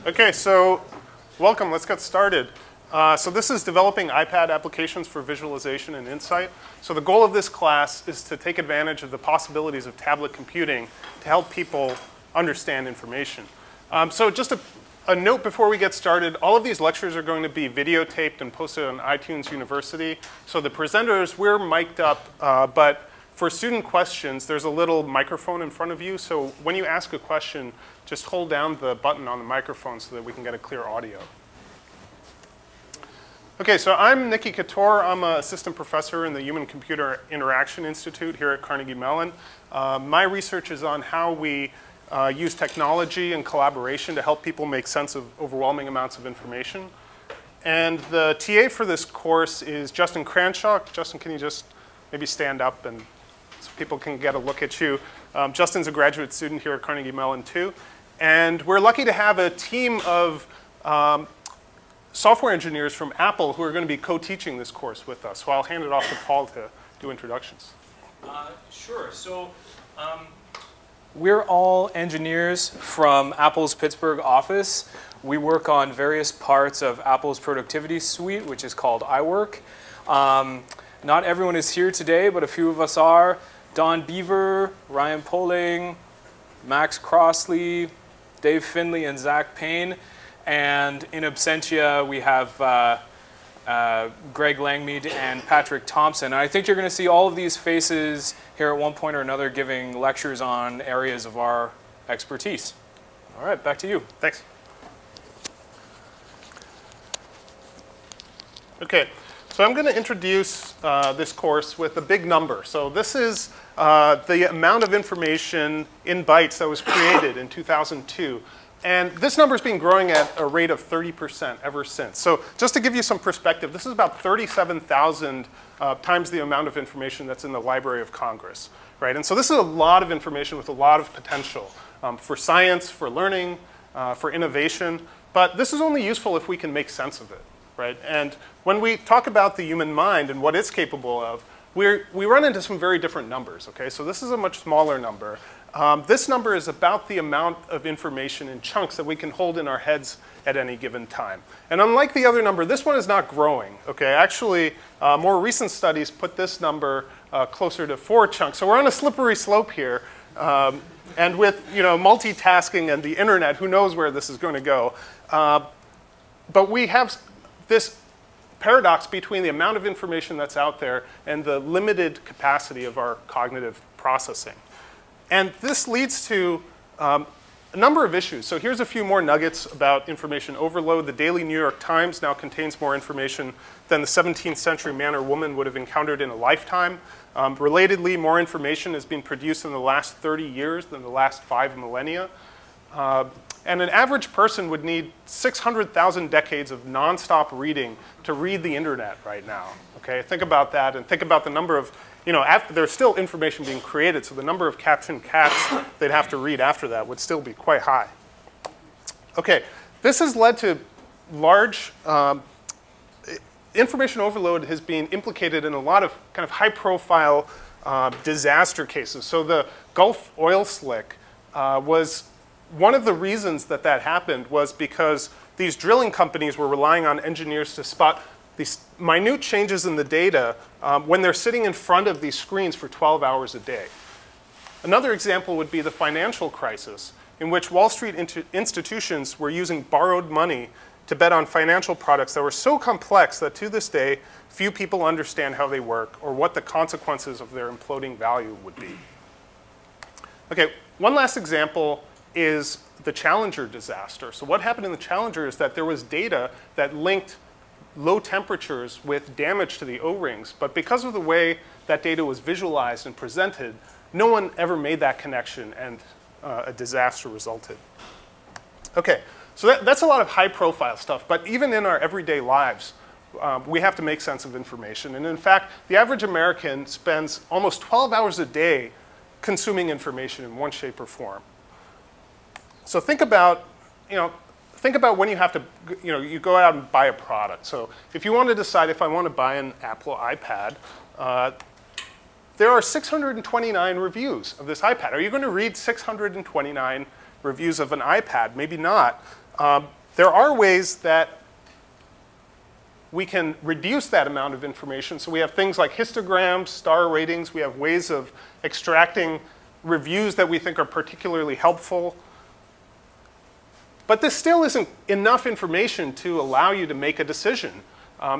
Okay, so welcome. Let's get started. So this is developing iPad applications for visualization and insight. So the goal of this class is to take advantage of the possibilities of tablet computing to help people understand information. So just a note before we get started, all of these lectures are going to be videotaped and posted on iTunes University. So the presenters, we're mic'd up, but for student questions, there's a little microphone in front of you. So when you ask a question, just hold down the button on the microphone so that we can get a clear audio. Okay, so I'm Nicky Couture. I'm an assistant professor in the Human-Computer Interaction Institute here at Carnegie Mellon. My research is on how we use technology and collaboration to help people make sense of overwhelming amounts of information. And the TA for this course is Justin Cranshaw. Justin, can you just maybe stand up and so people can get a look at you? Justin's a graduate student here at Carnegie Mellon too. And we're lucky to have a team of software engineers from Apple who are going to be co-teaching this course with us. So I'll hand it off to Paul to do introductions. Sure. So we're all engineers from Apple's Pittsburgh office. We work on various parts of Apple's productivity suite, which is called iWork. Not everyone is here today, but a few of us are. Don Beaver, Ryan Poling, Max Crossley, Dave Finley, and Zach Payne. And in absentia, we have Greg Langmead and Patrick Thompson. And I think you're going to see all of these faces here at one point or another giving lectures on areas of our expertise. All right, back to you. Thanks. Okay, so I'm going to introduce this course with a big number. So this is the amount of information in bytes that was created in 2002. And this number has been growing at a rate of 30% ever since. So just to give you some perspective, this is about 37,000 times the amount of information that's in the Library of Congress, right? And so this is a lot of information with a lot of potential for science, for learning, for innovation. But this is only useful if we can make sense of it, right? And when we talk about the human mind and what it's capable of, we run into some very different numbers, okay? So this is a much smaller number. This number is about the amount of information in chunks that we can hold in our heads at any given time. And unlike the other number, this one is not growing, okay? Actually, more recent studies put this number closer to 4 chunks. So we're on a slippery slope here. And with multitasking and the internet, who knows where this is going to go. But we have this paradox between the amount of information that's out there and the limited capacity of our cognitive processing. And this leads to a number of issues. So here's a few more nuggets about information overload. The daily New York Times now contains more information than the 17th century man or woman would have encountered in a lifetime. Relatedly, more information has been produced in the last 30 years than the last 5 millennia. And an average person would need 600,000 decades of nonstop reading to read the internet right now. Okay, think about that and think about the number of, there's still information being created, so the number of captioned cats they'd have to read after that would still be quite high. Okay, this has led to large, information overload has been implicated in a lot of kind of high-profile disaster cases. So the Gulf oil slick was one of the reasons that happened was because these drilling companies were relying on engineers to spot these minute changes in the data when they're sitting in front of these screens for 12 hours a day. Another example would be the financial crisis, in which Wall Street institutions were using borrowed money to bet on financial products that were so complex that to this day, few people understand how they work or what the consequences of their imploding value would be. Okay, one last example is the Challenger disaster. So what happened in the Challenger is that there was data that linked low temperatures with damage to the O-rings, but because of the way that data was visualized and presented, no one ever made that connection and a disaster resulted. Okay, so that's a lot of high-profile stuff, but even in our everyday lives, we have to make sense of information. And in fact, the average American spends almost 12 hours a day consuming information in one shape or form. So think about when you have to, you go out and buy a product. So if you want to decide if I want to buy an Apple iPad, there are 629 reviews of this iPad. Are you going to read 629 reviews of an iPad? Maybe not. There are ways that we can reduce that amount of information. So we have things like histograms, star ratings. We have ways of extracting reviews that we think are particularly helpful. But this still isn't enough information to allow you to make a decision.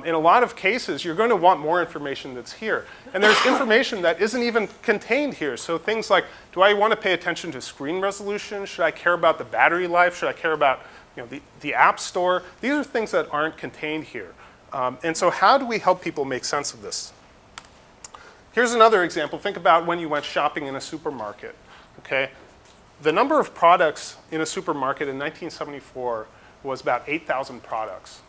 In a lot of cases, you're going to want more information that's here. And there's information that isn't even contained here. So things like, do I want to pay attention to screen resolution? Should I care about the battery life? Should I care about the app store? These are things that aren't contained here. And so how do we help people make sense of this? Here's another example. Think about when you went shopping in a supermarket. Okay? The number of products in a supermarket in 1974 was about 8,000 products.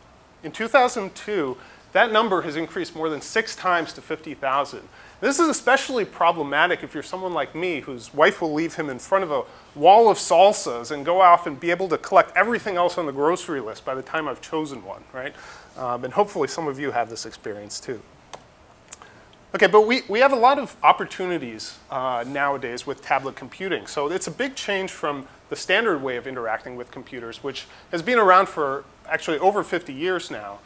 In 2002, that number has increased more than 6 times to 50,000. This is especially problematic if you're someone like me whose wife will leave him in front of a wall of salsas and go off and be able to collect everything else on the grocery list by the time I've chosen one, right? And hopefully some of you have this experience too. Okay, but we have a lot of opportunities nowadays with tablet computing. So it's a big change from the standard way of interacting with computers, which has been around for actually over 50 years now,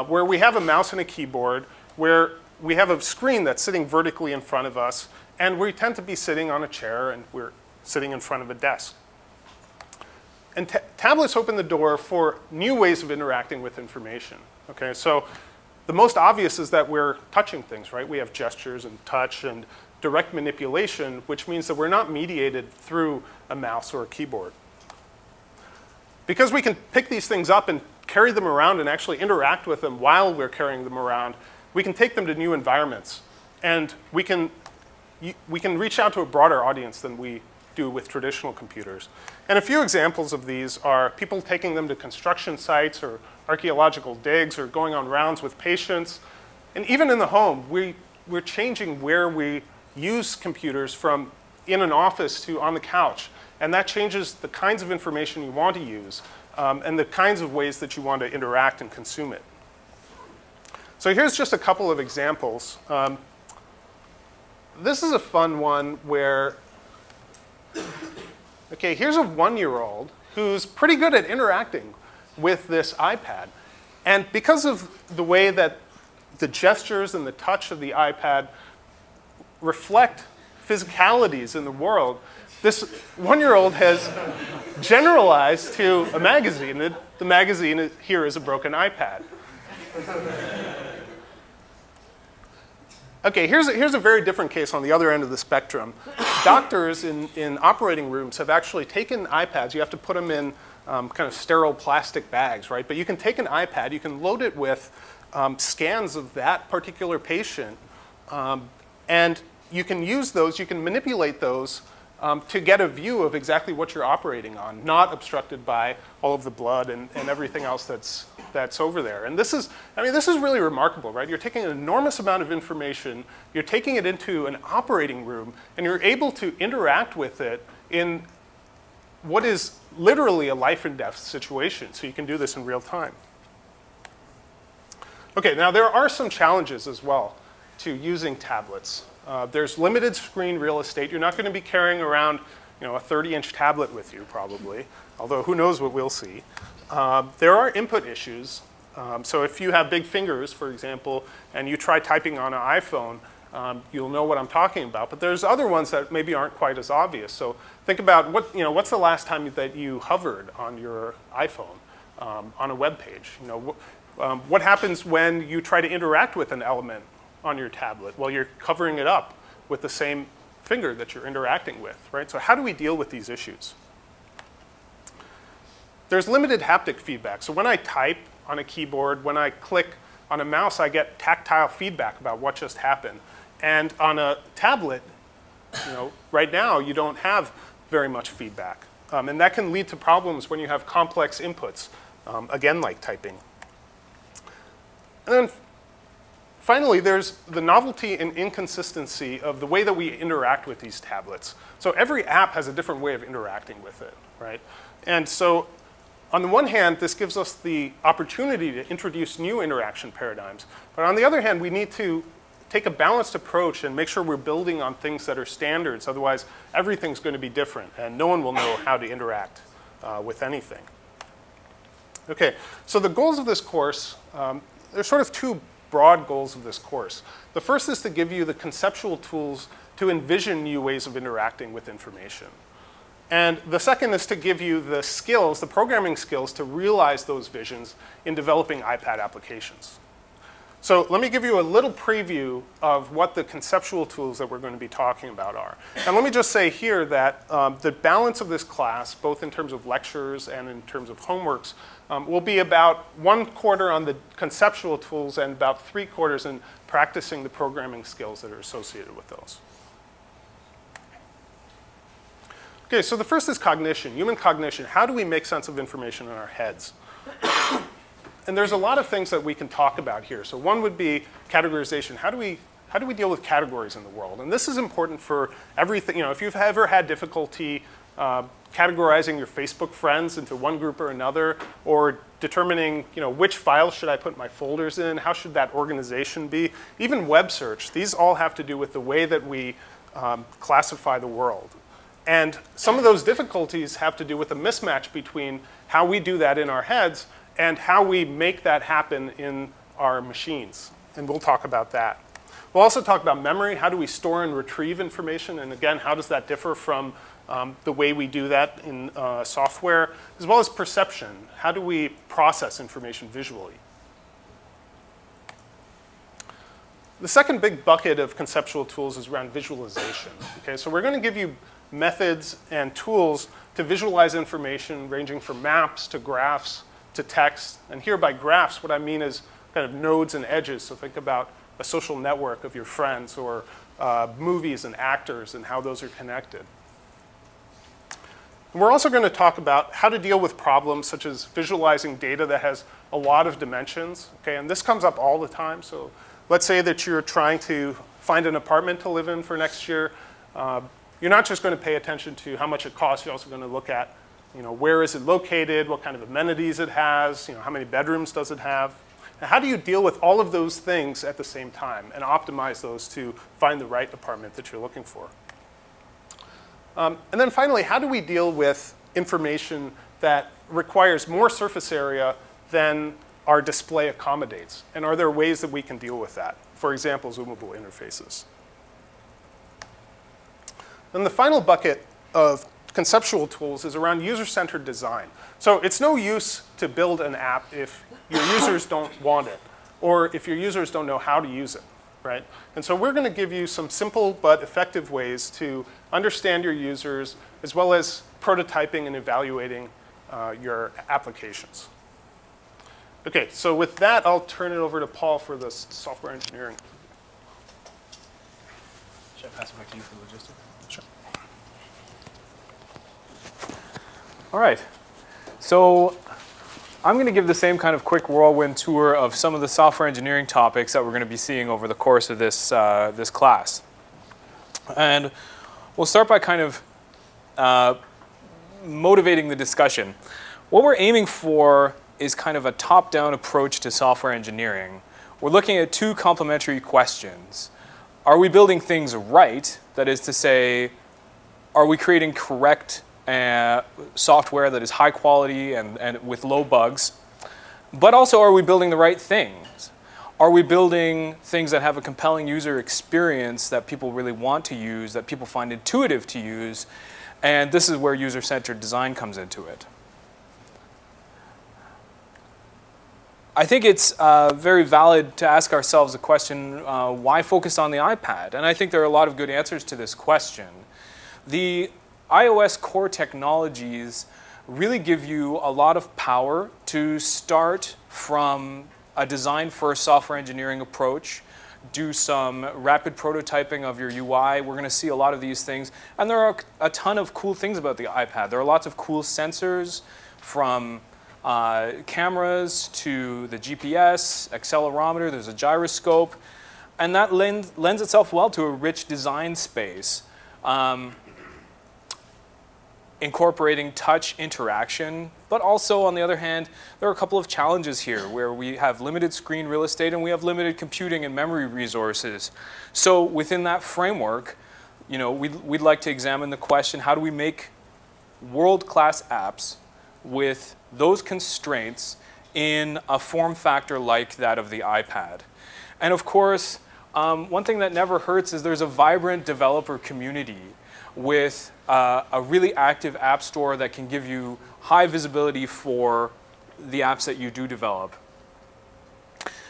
where we have a mouse and a keyboard, where we have a screen that's sitting vertically in front of us, and we tend to be sitting on a chair, and we're sitting in front of a desk. And tablets open the door for new ways of interacting with information. Okay, so the most obvious is that we're touching things, right? We have gestures and touch and direct manipulation, which means that we're not mediated through a mouse or a keyboard. Because we can pick these things up and carry them around and actually interact with them while we're carrying them around, we can take them to new environments. And we can reach out to a broader audience than we do with traditional computers. And a few examples of these are people taking them to construction sites or archaeological digs or going on rounds with patients. And even in the home, we're changing where we use computers from in an office to on the couch. And that changes the kinds of information you want to use and the kinds of ways that you want to interact and consume it. So here's just a couple of examples. This is a fun one where, okay, here's a 1-year-old who's pretty good at interacting with this iPad. And because of the way that the gestures and the touch of the iPad reflect physicalities in the world, this 1-year-old has generalized to a magazine. The magazine here is a broken iPad. Okay, here's a very different case on the other end of the spectrum. Doctors in operating rooms have actually taken iPads. You have to put them in kind of sterile plastic bags, right? But you can take an iPad, you can load it with scans of that particular patient, and you can use those, you can manipulate those to get a view of exactly what you're operating on, not obstructed by all of the blood and everything else that's over there. And this is really remarkable, right? You're taking an enormous amount of information, you're taking it into an operating room, and you're able to interact with it in what is literally a life and death situation. So you can do this in real time. Okay, now there are some challenges as well to using tablets. There's limited screen real estate. You're not going to be carrying around, a 30-inch tablet with you, probably, although who knows what we'll see. There are input issues. So if you have big fingers, for example, and you try typing on an iPhone, you'll know what I'm talking about. But there's other ones that maybe aren't quite as obvious. So think about what's the last time that you hovered on your iPhone on a web page? What happens when you try to interact with an element on your tablet? Well, you're covering it up with the same finger that you're interacting with, right? So how do we deal with these issues? There's limited haptic feedback. So when I type on a keyboard, when I click on a mouse, I get tactile feedback about what just happened. And on a tablet, right now, you don't have very much feedback. And that can lead to problems when you have complex inputs, again, like typing. And then finally, there's the novelty and inconsistency of the way that we interact with these tablets. So every app has a different way of interacting with it, right? And so on the one hand, this gives us the opportunity to introduce new interaction paradigms. But on the other hand, we need to take a balanced approach and make sure we're building on things that are standards. Otherwise, everything's going to be different, and no one will know how to interact with anything. Okay, so the goals of this course, there's sort of two broad goals of this course. The first is to give you the conceptual tools to envision new ways of interacting with information. And the second is to give you the skills, the programming skills, to realize those visions in developing iPad applications. So let me give you a little preview of what the conceptual tools that we're going to be talking about are. And let me just say here that the balance of this class, both in terms of lectures and in terms of homeworks, will be about 1/4 on the conceptual tools and about 3/4 in practicing the programming skills that are associated with those. Okay, so the first is cognition, human cognition. How do we make sense of information in our heads? And there's a lot of things that we can talk about here. So one would be categorization. How do we deal with categories in the world? And this is important for everything. You know, if you've ever had difficulty categorizing your Facebook friends into one group or another, or determining, you know, which files should I put my folders in, how should that organization be, even web search, these all have to do with the way that we classify the world. And some of those difficulties have to do with the mismatch between how we do that in our heads and how we make that happen in our machines. And we'll talk about that. We'll also talk about memory. How do we store and retrieve information? And again, how does that differ from the way we do that in software? As well as perception. How do we process information visually? The second big bucket of conceptual tools is around visualization. Okay, so we're going to give you methods and tools to visualize information ranging from maps to graphs to text. And here by graphs, what I mean is kind of nodes and edges. So think about a social network of your friends, or movies and actors and how those are connected. And we're also going to talk about how to deal with problems such as visualizing data that has a lot of dimensions. Okay, and this comes up all the time. So let's say that you're trying to find an apartment to live in for next year. You're not just going to pay attention to how much it costs. You're also going to look at, you know, where is it located, what kind of amenities it has, you know, how many bedrooms does it have. And how do you deal with all of those things at the same time and optimize those to find the right apartment that you're looking for? And then finally, how do we deal with information that requires more surface area than our display accommodates? And are there ways that we can deal with that? For example, zoomable interfaces. And the final bucket of conceptual tools is around user-centered design. So it's no use to build an app if your users don't want it, or if your users don't know how to use it, right? And so we're going to give you some simple but effective ways to understand your users, as well as prototyping and evaluating your applications. Okay, so with that, I'll turn it over to Paul for the software engineering. Should I pass it back to you for logistics? Sure. All right. So I'm going to give the same kind of quick whirlwind tour of some of the software engineering topics that we're going to be seeing over the course of this, this class. And we'll start by kind of motivating the discussion. What we're aiming for is kind of a top-down approach to software engineering. We're looking at two complementary questions. Are we building things right? That is to say, are we creating correct software that is high quality and with low bugs? But also, are we building the right things? Are we building things that have a compelling user experience that people really want to use, that people find intuitive to use? And this is where user-centered design comes into it. I think it's very valid to ask ourselves the question, why focus on the iPad? And I think there are a lot of good answers to this question. The iOS core technologies really give you a lot of power to start from a design-first software engineering approach, do some rapid prototyping of your UI. We're going to see a lot of these things. And there are a ton of cool things about the iPad. There are lots of cool sensors, from cameras to the GPS, accelerometer, there's a gyroscope. And that lends itself well to a rich design space. Incorporating touch interaction, but also, on the other hand, there are a couple of challenges here where we have limited screen real estate and we have limited computing and memory resources. So within that framework, you know, we'd like to examine the question, how do we make world-class apps with those constraints in a form factor like that of the iPad. And of course, one thing that never hurts is there's a vibrant developer community with a really active app store that can give you high visibility for the apps that you do develop.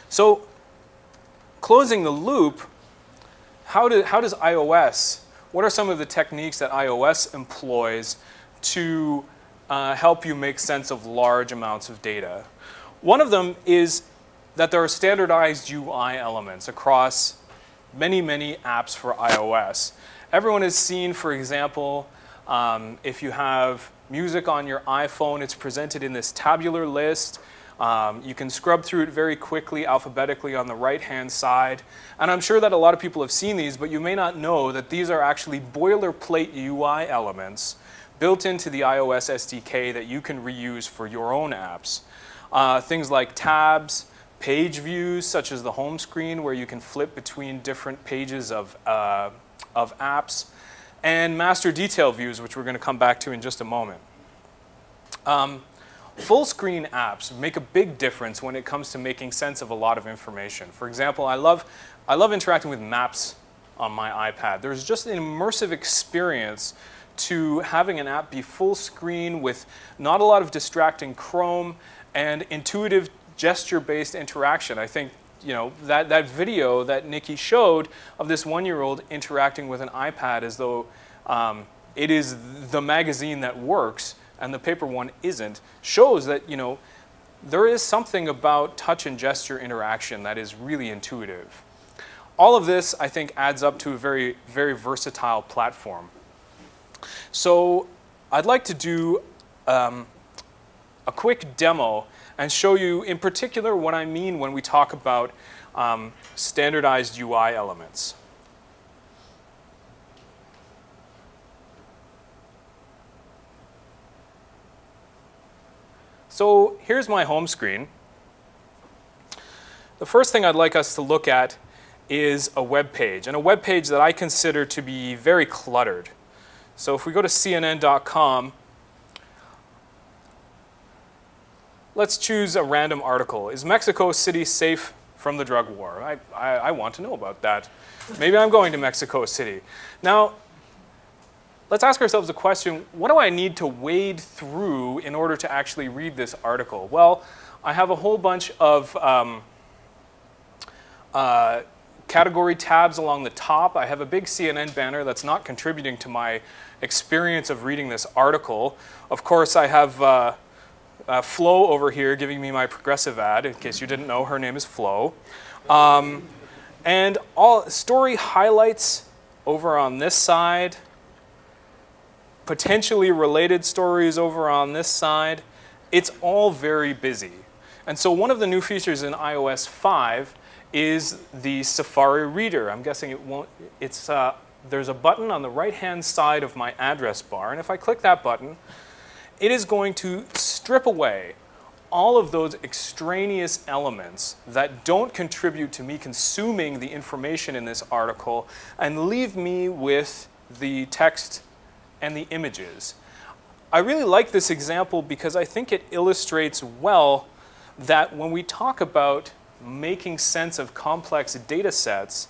So, closing the loop, how does iOS, what are some of the techniques that iOS employs to help you make sense of large amounts of data? One of them is that there are standardized UI elements across many, many apps for iOS. Everyone has seen, for example, if you have music on your iPhone, it's presented in this tabular list. You can scrub through it very quickly, alphabetically on the right-hand side. And I'm sure that a lot of people have seen these, but you may not know that these are actually boilerplate UI elements built into the iOS SDK that you can reuse for your own apps. Things like tabs, page views, such as the home screen, where you can flip between different pages of apps, and master detail views, which we're going to come back to in just a moment. Full screen apps make a big difference when it comes to making sense of a lot of information. For example, I love interacting with maps on my iPad. There's just an immersive experience to having an app be full screen with not a lot of distracting Chrome and intuitive gesture-based interaction. I think that video that Nikki showed of this one-year-old interacting with an iPad as though it is the magazine that works and the paper one isn't, shows that there is something about touch and gesture interaction that is really intuitive. All of this, I think, adds up to a very, very versatile platform. So I'd like to do a quick demo and show you in particular what I mean when we talk about standardized UI elements. So here's my home screen. The first thing I'd like us to look at is a web page, and a web page that I consider to be very cluttered. So if we go to CNN.com, let's choose a random article. Is Mexico City safe from the drug war? I want to know about that. Maybe I'm going to Mexico City. Now, let's ask ourselves the question, what do I need to wade through in order to actually read this article? Well, I have a whole bunch of category tabs along the top. I have a big CNN banner that's not contributing to my experience of reading this article. Of course, I have Flo over here giving me my progressive ad. In case you didn't know, her name is Flo. And all story highlights over on this side, potentially related stories over on this side. It's all very busy. And so one of the new features in iOS 5 is the Safari Reader. I'm guessing it won't, there's a button on the right-hand side of my address bar, and if I click that button, it is going to strip away all of those extraneous elements that don't contribute to me consuming the information in this article and leave me with the text and the images. I really like this example because I think it illustrates well that when we talk about making sense of complex data sets,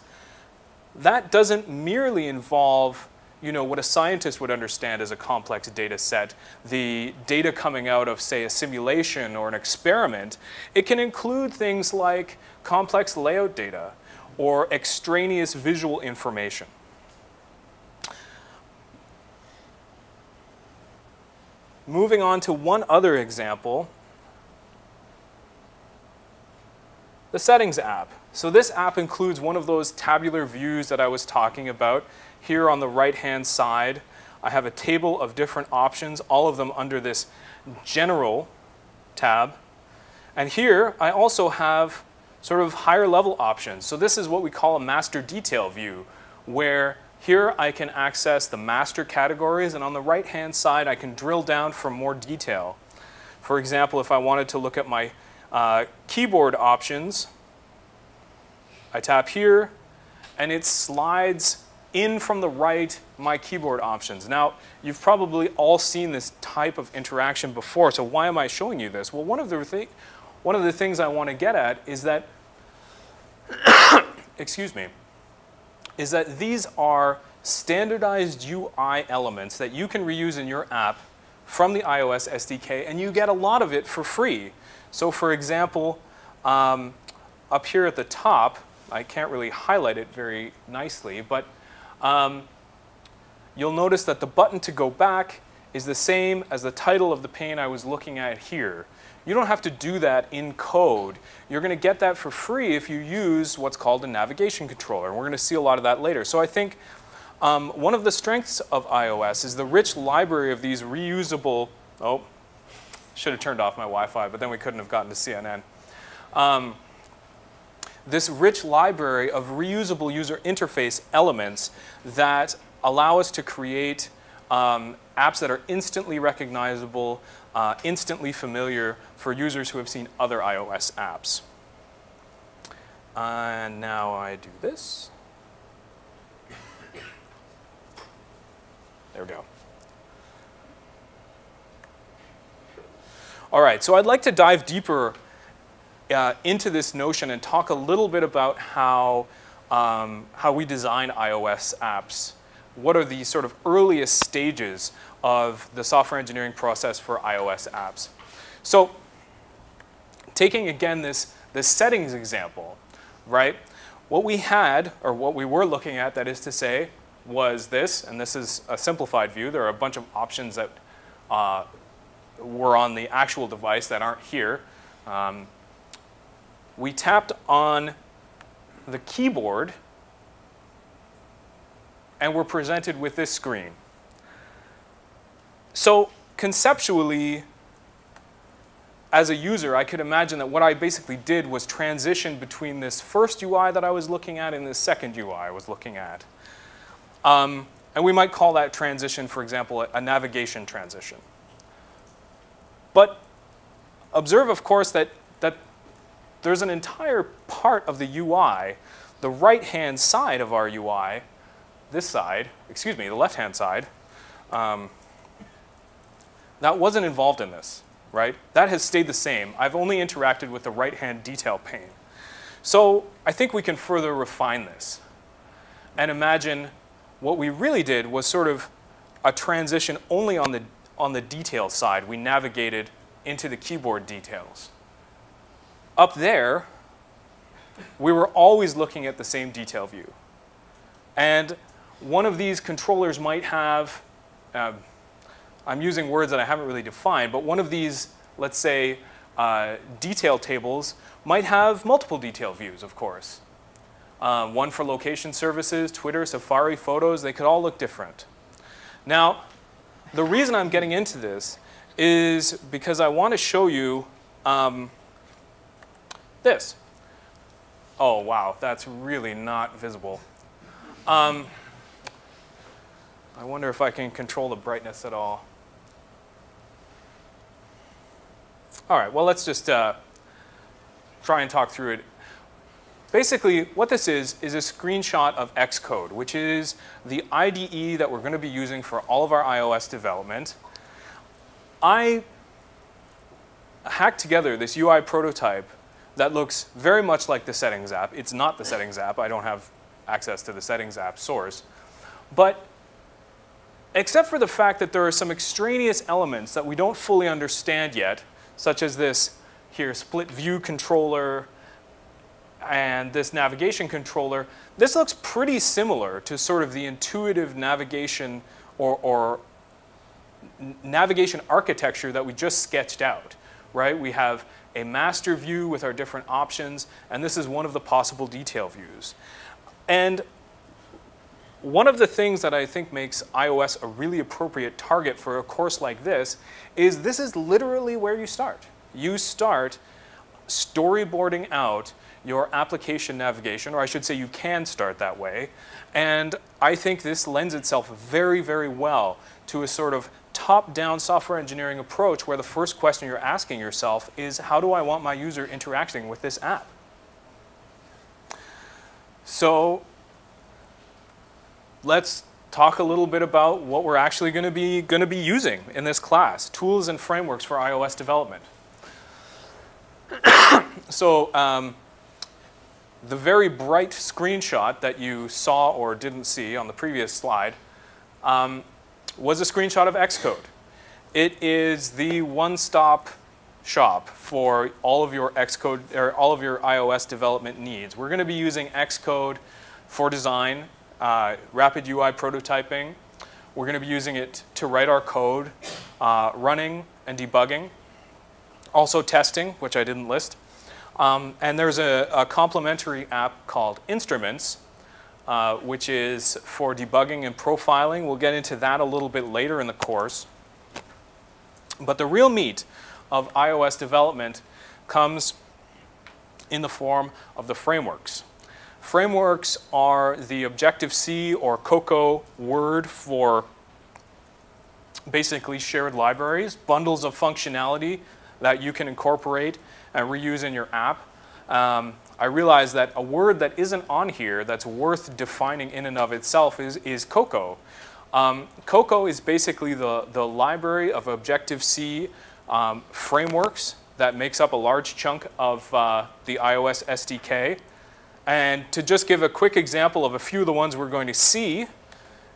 that doesn't merely involve what a scientist would understand as a complex data set, the data coming out of, say, a simulation or an experiment. It can include things like complex layout data or extraneous visual information. Moving on to one other example, the Settings app. So this app includes one of those tabular views that I was talking about. Here on the right-hand side, I have a table of different options, all of them under this General tab. And here, I also have sort of higher level options. So this is what we call a master detail view, where here I can access the master categories, and on the right-hand side, I can drill down for more detail. For example, if I wanted to look at my keyboard options, I tap here, and it slides in from the right my keyboard options. Now, you've probably all seen this type of interaction before, so why am I showing you this? Well, one of the things I want to get at is that, excuse me, is that these are standardized UI elements that you can reuse in your app from the iOS SDK, and you get a lot of it for free. So for example, up here at the top, I can't really highlight it very nicely, but you'll notice that the button to go back is the same as the title of the pane I was looking at here. You don't have to do that in code. You're going to get that for free if you use what's called a navigation controller. And we're going to see a lot of that later. So I think one of the strengths of iOS is the rich library of these reusable, oh, should have turned off my Wi-Fi, but then we couldn't have gotten to CNN. This rich library of reusable user interface elements that allow us to create apps that are instantly recognizable, instantly familiar for users who have seen other iOS apps. And now I do this. There we go. All right, so I'd like to dive deeper into this notion and talk a little bit about how we design iOS apps. What are the sort of earliest stages of the software engineering process for iOS apps? So taking again this settings example, right? What we had, or what we were looking at, that is to say, was this, and this is a simplified view. There are a bunch of options that were on the actual device that aren't here. We tapped on the keyboard and we're presented with this screen. So conceptually, as a user, I could imagine that what I basically did was transition between this first UI that I was looking at and this second UI I was looking at. And we might call that transition, for example, a navigation transition. But observe, of course, that there's an entire part of the UI, the right-hand side of our UI, this side, excuse me, the left-hand side, that wasn't involved in this, right? That has stayed the same. I've only interacted with the right-hand detail pane. So I think we can further refine this and imagine what we really did was sort of a transition only on the detail side. We navigated into the keyboard details. Up there, we were always looking at the same detail view. And one of these controllers might have, I'm using words that I haven't really defined, but one of these, let's say, detail tables might have multiple detail views, of course. One for location services, Twitter, Safari, photos, they could all look different. Now, the reason I'm getting into this is because I want to show you this. Oh, wow, that's really not visible. I wonder if I can control the brightness at all. All right, well, let's just try and talk through it. Basically, what this is a screenshot of Xcode, which is the IDE that we're going to be using for all of our iOS development. I hacked together this UI prototype that looks very much like the settings app. It's not the settings app. I don't have access to the settings app source. But except for the fact that there are some extraneous elements that we don't fully understand yet, such as this here split view controller and this navigation controller, this looks pretty similar to sort of the intuitive navigation or navigation architecture that we just sketched out, right? We have a master view with our different options, and this is one of the possible detail views. And one of the things that I think makes iOS a really appropriate target for a course like this is literally where you start. You start storyboarding out your application navigation, or I should say you can start that way. And I think this lends itself very, very well to a sort of top-down software engineering approach where the first question you're asking yourself is, how do I want my user interacting with this app? So let's talk a little bit about what we're actually going to be using in this class, tools and frameworks for iOS development. So the very bright screenshot that you saw or didn't see on the previous slide was a screenshot of Xcode. It is the one-stop shop for all of your Xcode or all of your iOS development needs. We're going to be using Xcode for design, rapid UI prototyping. We're going to be using it to write our code, running and debugging, also testing, which I didn't list. And there's a complementary app called Instruments, which is for debugging and profiling. We'll get into that a little bit later in the course. But the real meat of iOS development comes in the form of the frameworks. Frameworks are the Objective-C or Cocoa word for basically shared libraries, bundles of functionality that you can incorporate and reuse in your app. I realize that a word that isn't on here that's worth defining in and of itself is Cocoa. Cocoa is basically the library of Objective-C frameworks that makes up a large chunk of the iOS SDK. And to just give a quick example of a few of the ones we're going to see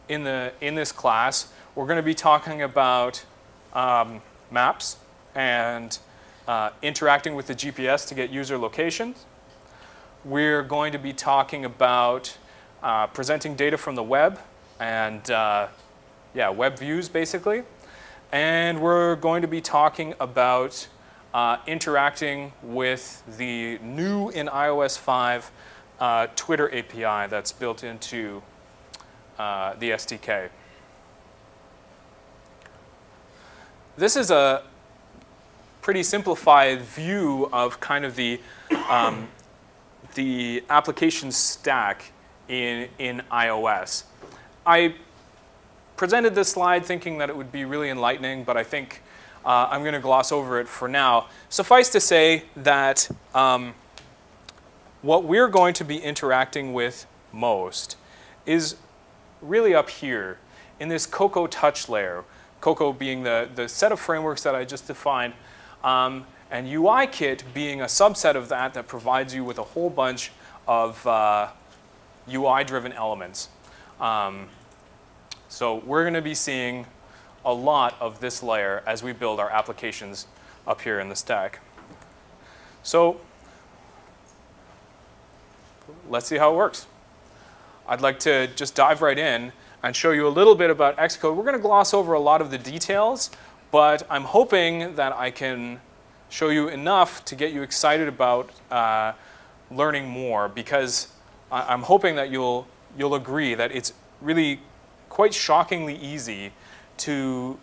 in this class, we're going to be talking about maps and interacting with the GPS to get user locations. We're going to be talking about presenting data from the web and web views basically. And we're going to be talking about interacting with the new in iOS 5 Twitter API that's built into the SDK. This is a pretty simplified view of kind of the application stack in iOS. I presented this slide thinking that it would be really enlightening, but I think I'm going to gloss over it for now. Suffice to say that what we're going to be interacting with most is really up here in this Cocoa touch layer. Cocoa being the set of frameworks that I just defined, and UIKit being a subset of that provides you with a whole bunch of UI-driven elements. So we're going to be seeing a lot of this layer as we build our applications up here in the stack. So let's see how it works. I'd like to just dive right in and show you a little bit about Xcode. We're going to gloss over a lot of the details, but I'm hoping that I can show you enough to get you excited about learning more, because I'm hoping that you'll agree that it's really quite shockingly easy to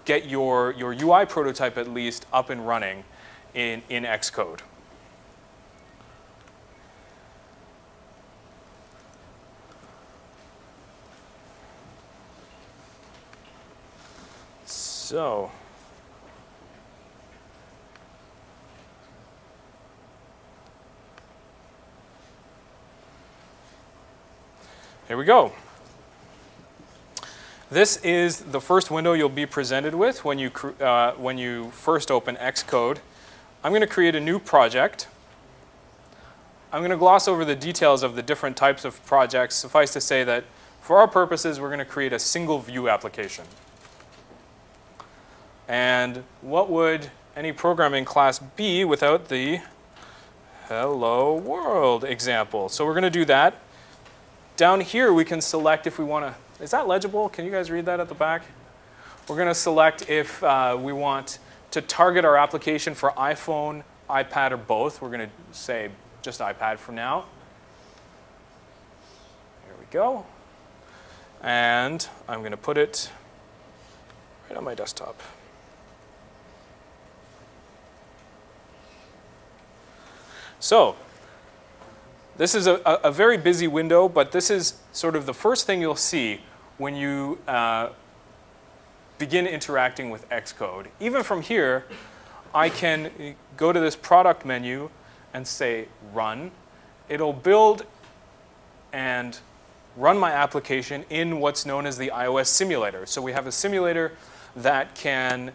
get your UI prototype at least up and running in Xcode. So here we go. This is the first window you'll be presented with when you first open Xcode. I'm going to create a new project. I'm going to gloss over the details of the different types of projects. Suffice to say that for our purposes, we're going to create a single view application. And what would any programming class be without the hello world example? So we're going to do that. Down here, we can select if we want to. Is that legible? Can you guys read that at the back? We're going to select if we want to target our application for iPhone, iPad, or both. We're going to say just iPad for now. Here we go. And I'm going to put it right on my desktop. So this is a very busy window, but this is sort of the first thing you'll see when you begin interacting with Xcode. Even from here, I can go to this product menu and say run. It'll build and run my application in what's known as the iOS simulator. So we have a simulator that can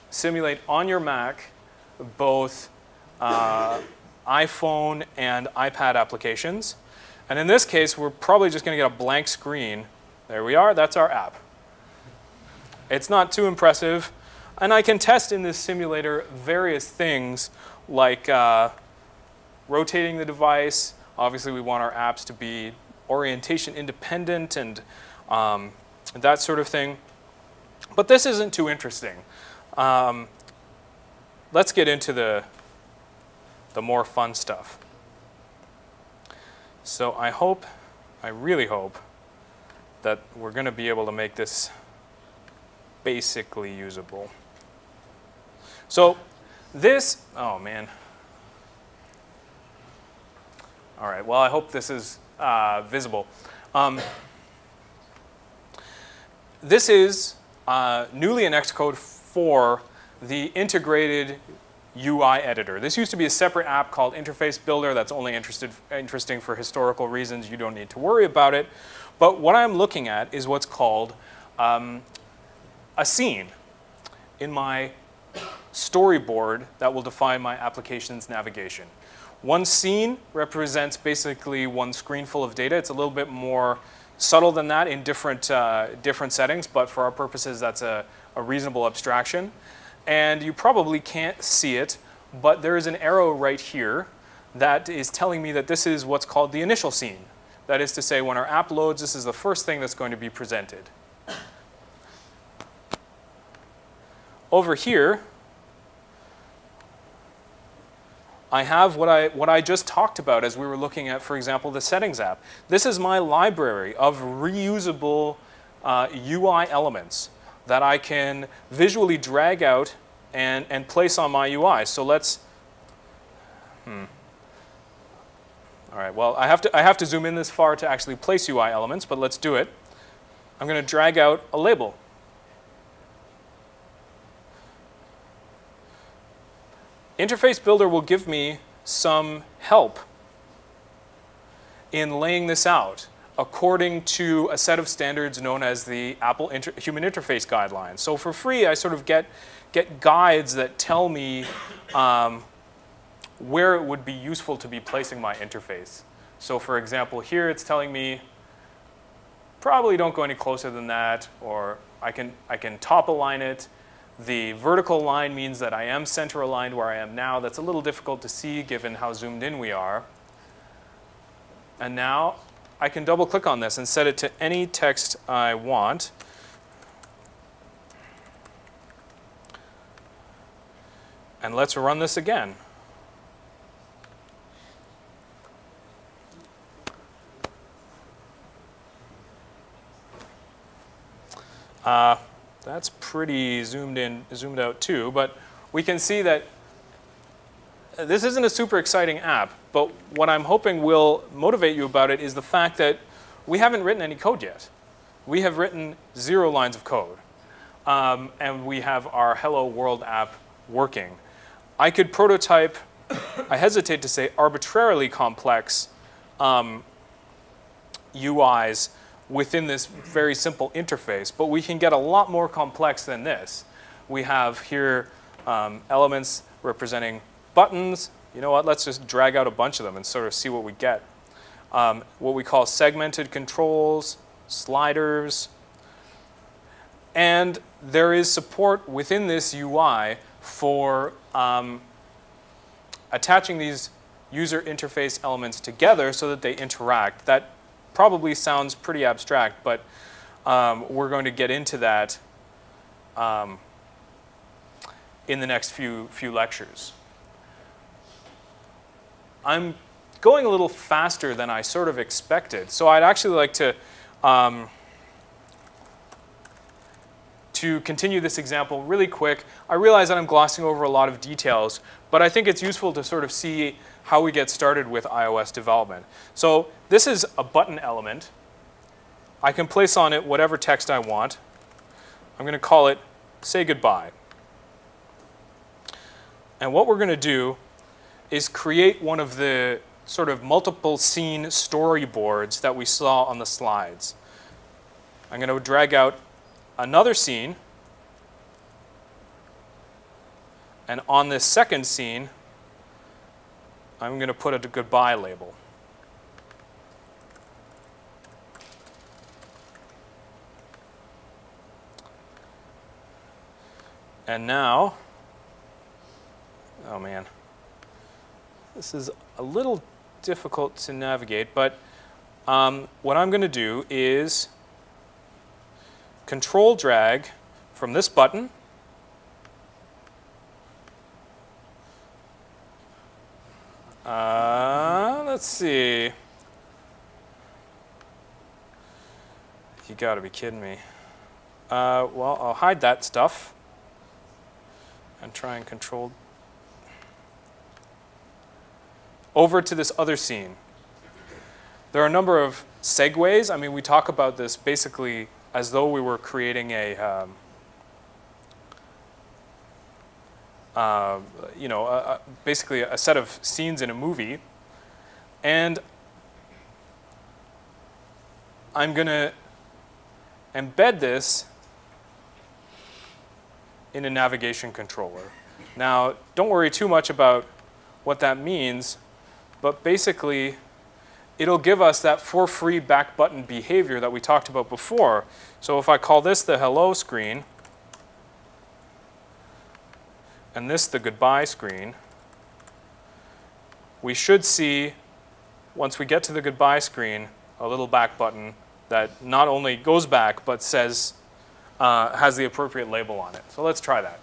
simulate on your Mac both iPhone and iPad applications. And in this case, we're probably just going to get a blank screen. There we are. That's our app. It's not too impressive. And I can test in this simulator various things like rotating the device. Obviously, we want our apps to be orientation independent and that sort of thing. But this isn't too interesting. Let's get into the more fun stuff. So I really hope that we're going to be able to make this basically usable. So this, oh man. All right, well, I hope this is visible. This is newly in Xcode for the integrated UI editor. This used to be a separate app called Interface Builder that's only interesting for historical reasons. You don't need to worry about it. But what I'm looking at is what's called a scene in my storyboard that will define my application's navigation. One scene represents basically one screen full of data. It's a little bit more subtle than that in different settings, but for our purposes, that's a reasonable abstraction. And you probably can't see it, but there is an arrow right here that is telling me that this is what's called the initial scene. That is to say, when our app loads, this is the first thing that's going to be presented. Over here, I have what I just talked about as we were looking at, for example, the Settings app. This is my library of reusable UI elements that I can visually drag out and place on my UI. So let's, all right, well, I have to zoom in this far to actually place UI elements, but let's do it. I'm going to drag out a label. Interface Builder will give me some help in laying this out according to a set of standards known as the Apple Human Interface Guidelines. So for free, I sort of get guides that tell me where it would be useful to be placing my interface. So for example, here it's telling me probably don't go any closer than that, or I can top align it. The vertical line means that I am center aligned where I am now. That's a little difficult to see given how zoomed in we are. And now I can double click on this and set it to any text I want. And let's run this again. That's pretty zoomed out too, but we can see that this isn't a super exciting app, but what I'm hoping will motivate you about it is the fact that we haven't written any code yet. We have written 0 lines of code, and we have our Hello World app working. I could prototype, I hesitate to say arbitrarily complex UIs within this very simple interface, but we can get a lot more complex than this. We have here elements representing buttons. You know what, let's just drag out a bunch of them and sort of see what we get. What we call segmented controls, sliders, and there is support within this UI for attaching these user interface elements together so that they interact. That probably sounds pretty abstract, but we're going to get into that in the next few lectures. I'm going a little faster than I sort of expected, so I'd actually like to continue this example really quick. I realize that I'm glossing over a lot of details, but I think it's useful to sort of see how we get started with iOS development. So this is a button element. I can place on it whatever text I want. I'm going to call it Say Goodbye. And what we're going to do is create one of the sort of multiple scene storyboards that we saw on the slides. I'm going to drag out another scene. And on this second scene, I'm going to put a goodbye label. And now, oh man, this is a little difficult to navigate, but what I'm going to do is control drag from this button let's see. You gotta be kidding me. Well, I'll hide that stuff and try and control over to this other scene. There are a number of segues. I mean, we talk about this basically as though we were creating a, basically a set of scenes in a movie. And I'm going to embed this in a navigation controller. Now, don't worry too much about what that means, but basically, it'll give us that for free back button behavior that we talked about before. So if I call this the hello screen, and this the goodbye screen, we should see, once we get to the goodbye screen, a little back button that not only goes back, but says, has the appropriate label on it. So let's try that.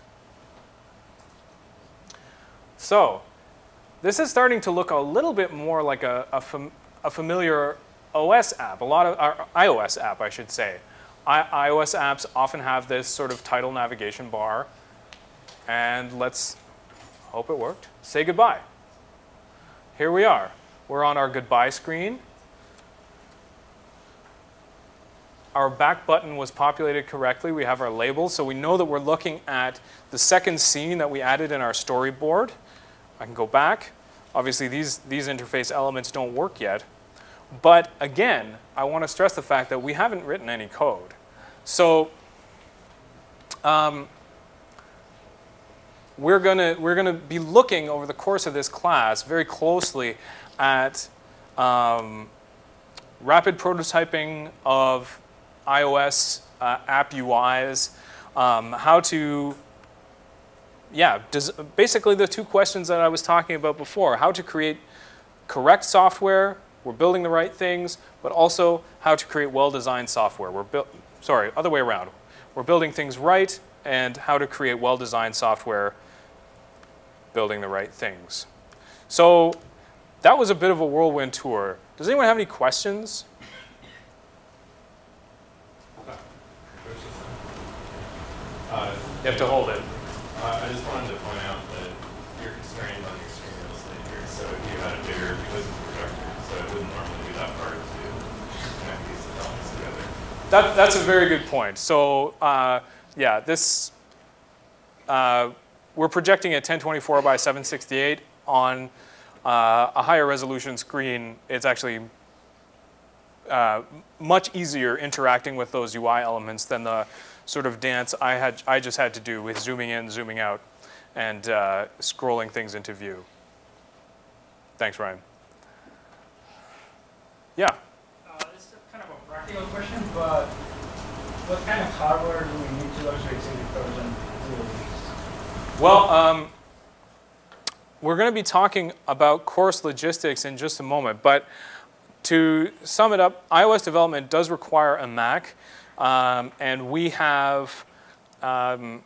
So this is starting to look a little bit more like a familiar OS app, iOS app, I should say. iOS apps often have this sort of title navigation bar. And let's hope it worked. Say goodbye. Here we are. We're on our goodbye screen. Our back button was populated correctly. We have our label, so we know that we're looking at the second scene that we added in our storyboard. I can go back. Obviously, these interface elements don't work yet. But again, I want to stress the fact that we haven't written any code. So we're gonna be looking over the course of this class very closely at rapid prototyping of iOS app UIs, how to, basically the two questions that I was talking about before, how to create correct software, we're building the right things, but also how to create well-designed software. Other way around. We're building things right, and how to create well-designed software, building the right things. So that was a bit of a whirlwind tour. Does anyone have any questions? You have to hold it. I just wanted to point out that you're constrained on extreme real estate here. So if you had a bigger, because it's a projector, so it wouldn't normally be that hard to connect these elements together. That's a very good point. So we're projecting at 1024 by 768 on a higher resolution screen. It's actually much easier interacting with those UI elements than the sort of dance I just had to do with zooming in, zooming out, and scrolling things into view. Thanks, Ryan. Yeah? This is kind of a practical question, but what kind of hardware do we need to actually execute Trojan to? Well, we're going to be talking about course logistics in just a moment, but to sum it up, iOS development does require a Mac. And we have a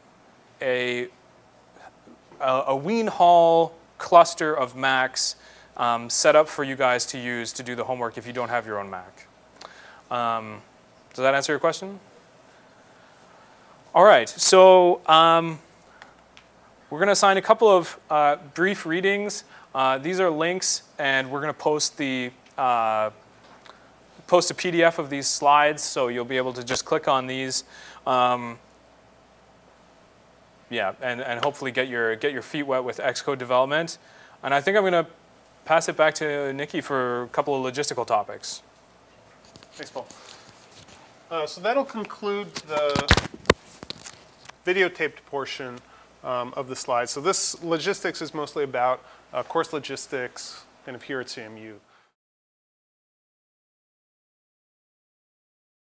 Wien Hall cluster of Macs set up for you guys to use to do the homework if you don't have your own Mac. Does that answer your question? All right, so we're going to assign a couple of brief readings. These are links, and we're going to post a PDF of these slides, so you'll be able to just click on these, and hopefully get your feet wet with Xcode development. And I think I'm going to pass it back to Nikki for a couple of logistical topics. Thanks, Paul. So that'll conclude the videotaped portion of the slides. So this logistics is mostly about course logistics kind of here at CMU.